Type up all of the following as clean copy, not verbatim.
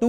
2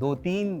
2-3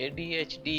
ADHD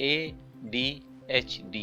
ADHD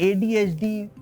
ADHD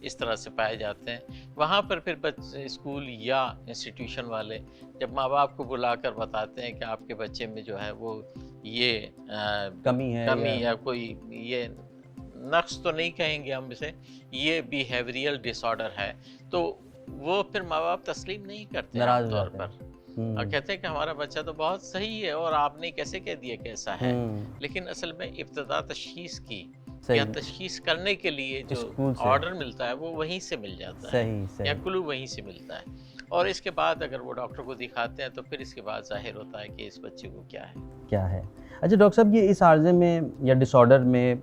اس طرح سے پائے جاتے ہیں، وہاں پر پھر بچے اسکول یا انسٹیٹیوشن والے جب ماں باپ کو بلا کر بتاتے ہیں کہ آپ کے بچے میں جو ہے وہ یہ کمی ہے یا کوئی یہ نقص تو نہیں کہیں گے ہم اسے، یہ بیہیویئرل ڈس آرڈر ہے، تو وہ پھر ماں باپ تسلیم نہیں کرتے عام طور پر، اور کہتے ہیں کہ ہمارا بچہ تو بہت صحیح ہے اور آپ نے کیسے کہہ دیا کہ ایسا ہے. لیکن اصل میں ابتدا تشخیص کی یا تشخیص کرنے کے لیے جو آرڈر ملتا ہے وہ وہیں سے مل جاتا ہے یا کلو وہیں سے ملتا ہے، اور اس کے بعد اگر وہ ڈاکٹر کو دکھاتے ہیں تو پھر اس کے بعد ظاہر ہوتا ہے کہ اس بچے کو کیا ہے. اچھا ڈاکٹر صاحب، یہ اس عارضے میں یا ڈس آرڈر میں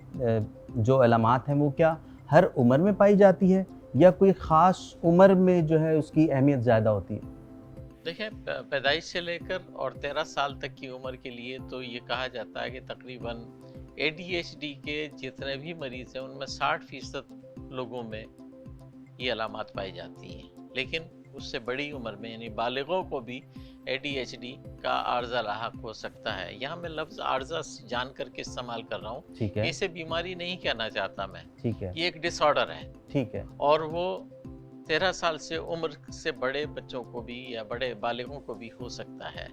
جو علامات ہیں وہ کیا ہر عمر میں پائی جاتی ہے یا کوئی خاص عمر میں جو ہے اس کی اہمیت زیادہ ہوتی ہے؟ دیکھیں، پیدائش سے لے کر اور 13 سال تک کی عمر کے لیے تو یہ کہا جاتا ہے کہ تقریباً ADHD کے جتنے بھی مریض ہیں ان میں 60% لوگوں میں یہ علامات پائی جاتی ہیں، لیکن اس سے بڑی عمر میں یعنی بالغوں کو بھی ADHD کا عارضہ لاحق ہو سکتا ہے. یہاں میں لفظ عارضہ جان کر کے استعمال کر رہا ہوں، اسے بیماری نہیں کہنا چاہتا میں، یہ ایک ڈس آرڈر ہے، اور وہ 13 سال سے عمر سے بڑے بچوں کو بھی یا بڑے بالغوں کو بھی ہو سکتا ہے،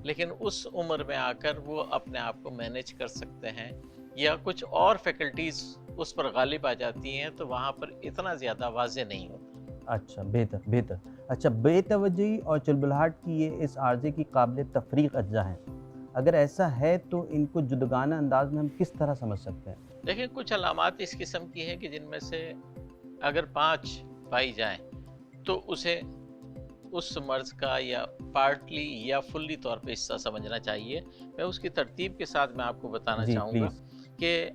لیکن اس عمر میں آ کر وہ اپنے آپ کو مینیج کر سکتے ہیں یا کچھ اور فیکلٹیز اس پر غالب آ جاتی ہیں تو وہاں پر اتنا زیادہ واضح نہیں ہوتا. اچھا، بہتر. اچھا، بے توجہی اور چلبلاہٹ کی یہ اس عارضے کی قابل تفریق اجزاء ہیں، اگر ایسا ہے تو ان کو جداگانہ انداز میں ہم کس طرح سمجھ سکتے ہیں؟ دیکھیں، کچھ علامات اس قسم کی ہیں کہ جن میں سے اگر 5 پائی جائیں تو اسے اس مرض کا یا پارٹلی یا فلی طور پہ حصہ سمجھنا چاہیے. میں اس کی ترتیب کے ساتھ میں آپ کو بتانا چاہوں گا کہ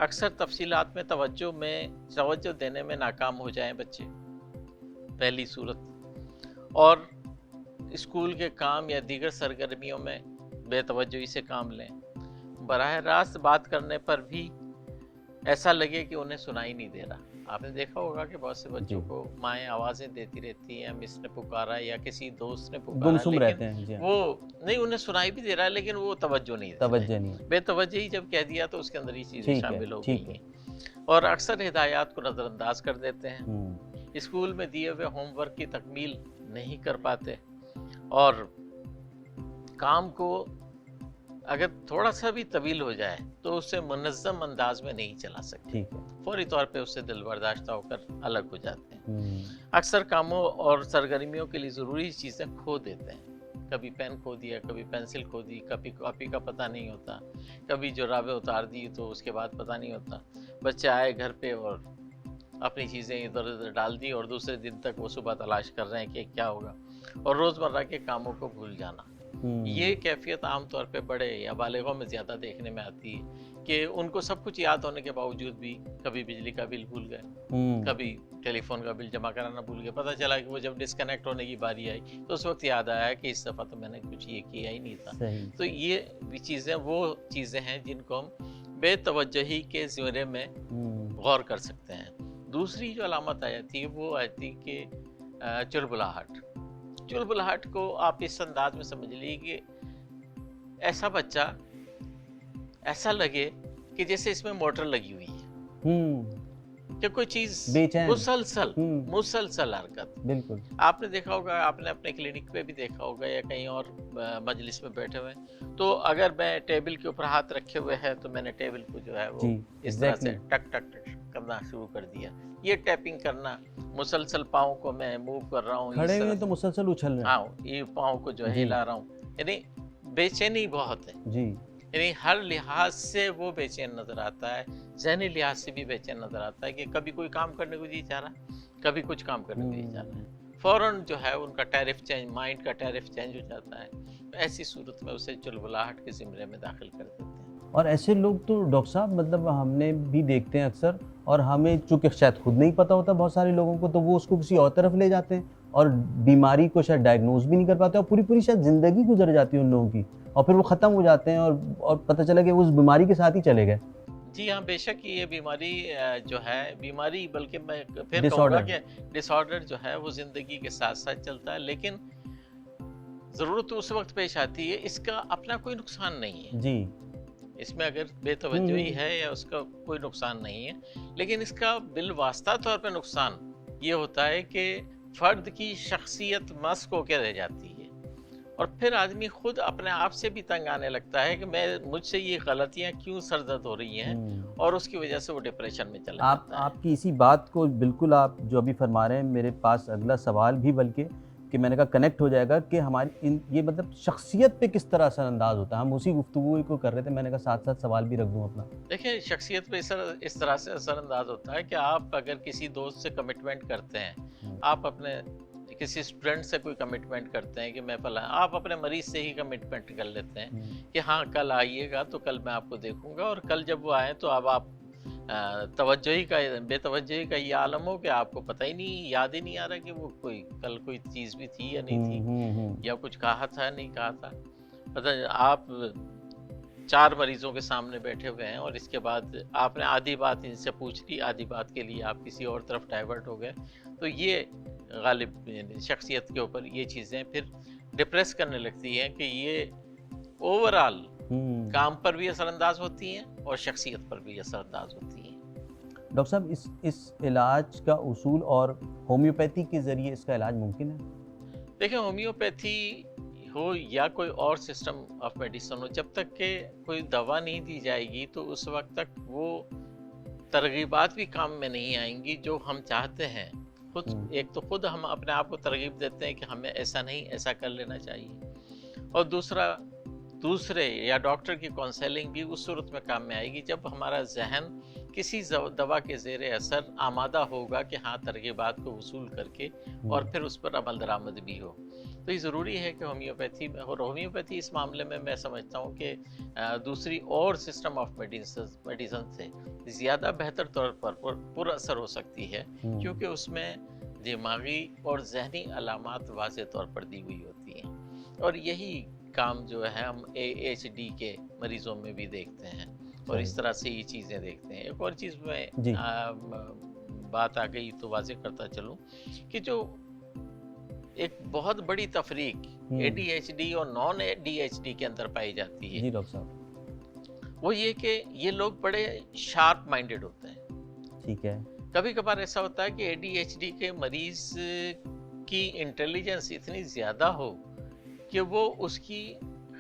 اکثر تفصیلات میں توجہ دینے میں ناکام ہو جائیں بچے، پہلی صورت، اور اسکول کے کام یا دیگر سرگرمیوں میں بے توجہی سے کام لیں، براہ راست بات کرنے پر بھی ایسا لگے کہ انہیں سنائی نہیں دے رہا. آپ نے دیکھا ہوگا کہ بہت سے بچوں کو مائیں آوازیں دیتی رہتی ہیں، مس نے پکارا یا کسی دوست نے پکارا، لیکن وہ نہیں، انہیں سنائی بھی دے رہا ہے لیکن وہ توجہ نہیں دیتے. بے توجہی جب کہہ دیا تو اس کے اندر یہ چیزیں شامل ہو گئی ہیں، اور اکثر ہدایات کو نظر انداز کر دیتے ہیں، اسکول میں دیے ہوئے ہوم ورک کی تکمیل نہیں کر پاتے، اور کام کو اگر تھوڑا سا بھی طویل ہو جائے تو اسے منظم انداز میں نہیں چلا سکتے، فوری طور پہ اس سے دل برداشتہ ہو کر الگ ہو جاتے ہیں. اکثر کاموں اور سرگرمیوں کے لیے ضروری چیزیں کھو دیتے ہیں، کبھی پین کھو دیا، کبھی پینسل کھو دی، کبھی کاپی کا پتہ نہیں ہوتا، کبھی جرابیں اتار دی تو اس کے بعد پتہ نہیں ہوتا. بچے آئے گھر پہ اور اپنی چیزیں ادھر ادھر ڈال دی اور دوسرے دن تک وہ صبح تلاش کر رہے ہیں کہ کیا ہوگا، اور روزمرہ کے کاموں کو بھول جانا. یہ کیفیت عام طور پہ بڑے یا بالغوں میں زیادہ دیکھنے میں آتی ہے کہ ان کو سب کچھ یاد ہونے کے باوجود بھی کبھی بجلی کا بل بھول گئے، کبھی ٹیلی فون کا بل جمع کرانا بھول گئے. پتہ چلا کہ وہ جب ڈسکنیکٹ ہونے کی باری آئی تو اس وقت یاد آیا کہ اس دفعہ تو میں نے کچھ یہ کیا ہی نہیں تھا. تو یہ بھی چیزیں وہ چیزیں ہیں جن کو ہم بے توجہی کے زمرے میں غور کر سکتے ہیں. دوسری جو علامت آ جاتی ہے وہ آتی کہ چلبلاہٹ کو آپ اس انداز میں سمجھ لیجیے کہ ایسا بچہ ایسا لگے کہ جیسے اس میں موٹر لگی ہوئی ہے، کہ کوئی چیز مسلسل حرکت. بالکل آپ نے دیکھا ہوگا، آپ نے اپنے کلینک پہ بھی دیکھا ہوگا یا کہیں اور مجلس میں بیٹھے ہوئے تو اگر میں ٹیبل کے اوپر ہاتھ رکھے ہوئے ہے تو میں نے ٹیبل کو جو ہے وہ اس طرح سے ٹک ٹک ٹک کرنا شروع کر دیا. یہ ٹیپنگ کرنا، مسلسل پاؤں کو میں موو کر رہا ہوں، کھڑے ہوئے تو مسلسل اچھل رہے ہیں، ہاں یہ پاؤں کو جو ہے ہلا رہا ہوں، یعنی بے چینی بہت ہے. یعنی ہر لحاظ سے وہ بے چین نظر آتا ہے، ذہنی لحاظ سے بھی بے چین نظر آتا ہے کہ کبھی کوئی کام کرنے کو جی چاہ رہا، کبھی کچھ کام کرنے کو جی چاہ رہا ہے. فوراً جو ہے ان کا ٹیرف چینج، مائنڈ کا ٹیرف چینج ہو جاتا ہے. ایسی صورت میں اسے چلبلاہٹ کے زمرے میں داخل کر دیتے ہیں. اور ایسے لوگ تو ڈاکٹر صاحب مطلب ہم نے بھی دیکھتے ہیں اکثر، اور ہمیں چونکہ شاید خود نہیں پتہ ہوتا بہت سارے لوگوں کو، تو وہ اس کو کسی اور طرف لے جاتے ہیں اور بیماری کو شاید ڈائگنوز بھی نہیں کر پاتے، اور پوری شاید زندگی گزر جاتی ہے ان لوگوں کی، اور پھر وہ ختم ہو جاتے ہیں اور پتہ چلا کہ وہ اس بیماری کے ساتھ ہی چلے گئے. جی ہاں، بے شک یہ بیماری جو ہے، بیماری بلکہ میں پھر کہوں گا کہ ڈس آرڈر جو ہے وہ زندگی کے ساتھ ساتھ چلتا ہے، لیکن ضرورت اس وقت پیش آتی ہے، اس کا اپنا کوئی نقصان نہیں ہے. جی اس میں اگر بے توجہی ہے یا اس کا کوئی نقصان نہیں ہے، لیکن اس کا بالواسطہ طور پہ نقصان یہ ہوتا ہے کہ فرد کی شخصیت مسخ ہو کے رہ جاتی ہے، اور پھر آدمی خود اپنے آپ سے بھی تنگ آنے لگتا ہے کہ مجھ سے یہ غلطیاں کیوں سرزد ہو رہی ہیں، اور اس کی وجہ سے وہ ڈپریشن میں چلا جاتا ہے۔ آپ کی اسی بات کو بالکل آپ جو ابھی فرما رہے ہیں، میرے پاس اگلا سوال بھی بلکہ کہ میں نے کہا کنیکٹ ہو جائے گا کہ ہماری یہ مطلب شخصیت پہ کس طرح اثر انداز ہوتا ہے. ہم اسی گفتگو کو کر رہے تھے، میں نے کہا ساتھ ساتھ سوال بھی رکھ دوں اپنا. دیکھیں شخصیت پہ اس طرح سے اثر انداز ہوتا ہے کہ آپ اگر کسی دوست سے کمٹمنٹ کرتے ہیں، آپ اپنے کسی اسٹوڈنٹ سے کوئی کمٹمنٹ کرتے ہیں کہ میں فلاں، آپ اپنے مریض سے ہی کمٹمنٹ کر لیتے ہیں کہ ہاں کل آئیے گا تو کل میں آپ کو دیکھوں گا، اور کل جب وہ آئیں تو اب آپ بے توجہی کا یہ عالم ہو کہ آپ کو پتہ ہی نہیں، یاد ہی نہیں آ رہا کہ وہ کل کوئی چیز بھی تھی یا نہیں تھی، یا کچھ کہا تھا یا نہیں کہا تھا. پتہ آپ 4 مریضوں کے سامنے بیٹھے ہوئے ہیں، اور اس کے بعد آپ نے آدھی بات ان سے پوچھ لی، آدھی بات کے لیے آپ کسی اور طرف ڈائیورٹ ہو گئے، تو یہ غالب شخصیت کے اوپر یہ چیزیں پھر ڈپریس کرنے لگتی ہیں کہ یہ اوورآل کام پر بھی اثر انداز ہوتی ہیں اور شخصیت پر بھی اثر انداز ہوتی ہیں. ڈاکٹر صاحب اس علاج کا اصول اور ہومیوپیتھی کے ذریعے اس کا علاج ممکن ہے؟ دیکھیں ہومیوپیتھی ہو یا کوئی اور سسٹم آف میڈیسن ہو، جب تک کہ کوئی دوا نہیں دی جائے گی تو اس وقت تک وہ ترغیبات بھی کام میں نہیں آئیں گی جو ہم چاہتے ہیں. ایک تو خود ہم اپنے آپ کو ترغیب دیتے ہیں کہ ہمیں ایسا نہیں، ایسا کر لینا چاہیے، اور دوسرے یا ڈاکٹر کی کونسلنگ بھی اس صورت میں کام میں آئے گی جب ہمارا ذہن کسی دوا کے زیر اثر آمادہ ہوگا کہ ہاں ترغیبات کو وصول کر کے اور پھر اس پر عمل درآمد بھی ہو. تو یہ ضروری ہے کہ ہومیوپیتھی اس معاملے میں میں سمجھتا ہوں کہ دوسری اور سسٹم آف میڈیسن سے زیادہ بہتر طور پر پر اثر ہو سکتی ہے، کیونکہ اس میں دماغی اور ذہنی علامات واضح طور پر دی ہوئی ہوتی ہیں، اور یہی کام جو ہے ہم ADHD کے مریضوں میں بھی دیکھتے ہیں، اور اس طرح سے یہ چیزیں دیکھتے ہیں. ایک اور چیز میں بات آ گئی تو واضح کرتا چلوں کہ جو ایک بہت بڑی تفریق ADHD اور نان ADHD کے اندر پائی جاتی ہے، جی ڈاکٹر صاحب، وہ یہ کہ یہ لوگ بڑے شارپ مائنڈڈ ہوتے ہیں. ٹھیک ہے. کبھی کبھار ایسا ہوتا ہے کہ ADHD کے مریض کی انٹیلیجنس اتنی زیادہ ہو کہ وہ اس کی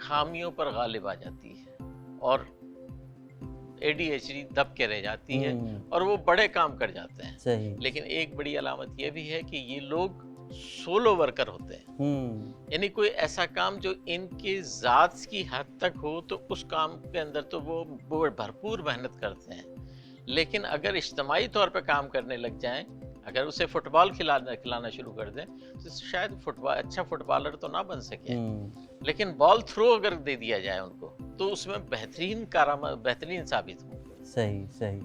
خامیوں پر غالب آ جاتی ہے اور ADHD دب کے رہ جاتی ہے اور وہ بڑے کام کر جاتے ہیں. صحیح. لیکن ایک بڑی علامت یہ بھی ہے کہ یہ لوگ سولو ورکر ہوتے ہیں، یعنی کوئی ایسا کام جو ان کی ذات کی حد تک ہو تو اس کام کے اندر تو وہ بھرپور محنت کرتے ہیں، لیکن اگر اجتماعی طور پہ کام کرنے لگ جائیں، اگر اسے فٹ بال کھلانا شروع کر دیں تو شاید اچھا فٹ بالر تو نہ بن سکے، لیکن بال تھرو اگر دے دیا جائے ان کو تو اس میں بہترین ثابت ہوں. صحیح.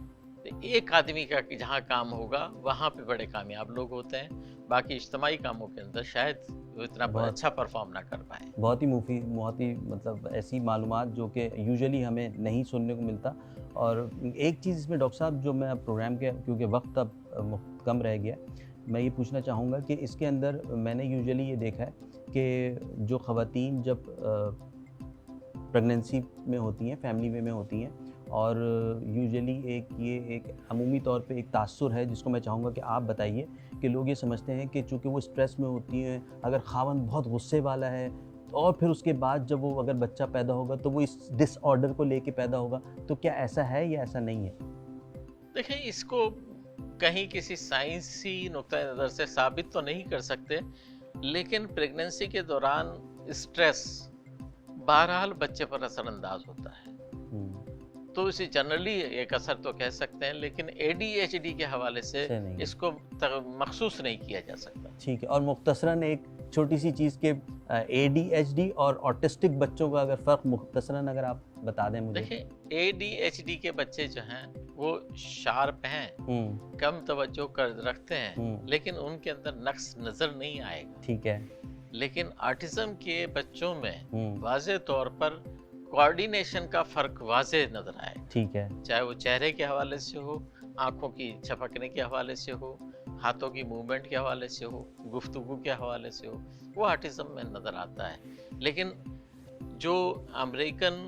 ایک آدمی کا جہاں کام ہوگا وہاں پہ بڑے کامیاب لوگ ہوتے ہیں، باقی اجتماعی کاموں کے اندر شاید وہ اتنا اچھا پرفارم نہ کر پائیں. بہت ہی مفید، بہت ہی مطلب ایسی معلومات جو کہ یوزلی ہمیں نہیں سننے کو ملتا. اور ایک چیز اس میں ڈاکٹر صاحب جو میں پروگرام کے کیونکہ وقت اب کم رہ گیا، میں یہ پوچھنا چاہوں گا کہ اس کے اندر میں نے یوزلی یہ دیکھا ہے کہ جو خواتین جب پریگننسی میں ہوتی ہیں، فیملی میں ہوتی ہیں، اور یوزلی ایک عمومی طور پہ ایک تاثر ہے جس کو میں چاہوں گا کہ آپ بتائیے کہ لوگ یہ سمجھتے ہیں کہ چونکہ وہ اسٹریس میں ہوتی ہیں، اگر خاوند بہت غصے والا ہے اور پھر اس کے بعد جب وہ اگر بچہ پیدا ہوگا تو وہ اس ڈس آرڈر کو لے کے پیدا ہوگا، تو کیا ایسا ہے یا ایسا نہیں ہے؟ دیکھیں اس کو کہیں کسی سائنسی نقطہ نظر سے ثابت تو نہیں کر سکتے، لیکن پریگننسی کے دوران اسٹریس بہرحال بچے پر اثر انداز ہوتا ہے، تو اسے جنرلی ایک اثر تو کہہ سکتے ہیں، لیکن ADHD کے حوالے سے اس کو مخصوص نہیں کیا جا سکتا. ٹھیک ہے. اور مختصراً ایک چھوٹی سی چیز کہ ADHD اور آٹسٹک بچوں کا اگر فرق مختصراً اگر آپ بتا دیں مجھے. دیکھیں ADHD کے بچے جو ہیں وہ شارپ ہیں، کم توجہ رکھتے ہیں، لیکن ان کے اندر نقص نظر نہیں آئے گا. ٹھیک ہے. لیکن آٹزم کے بچوں میں واضح طور پر کوآرڈینیشن کا فرق واضح نظر آئے. ٹھیک ہے. چاہے وہ چہرے کے حوالے سے ہو، آنکھوں کی چھپکنے کے حوالے سے ہو، ہاتھوں کی موومنٹ کے حوالے سے ہو، گفتگو کے حوالے سے ہو، وہ آٹزم میں نظر آتا ہے. لیکن جو امریکن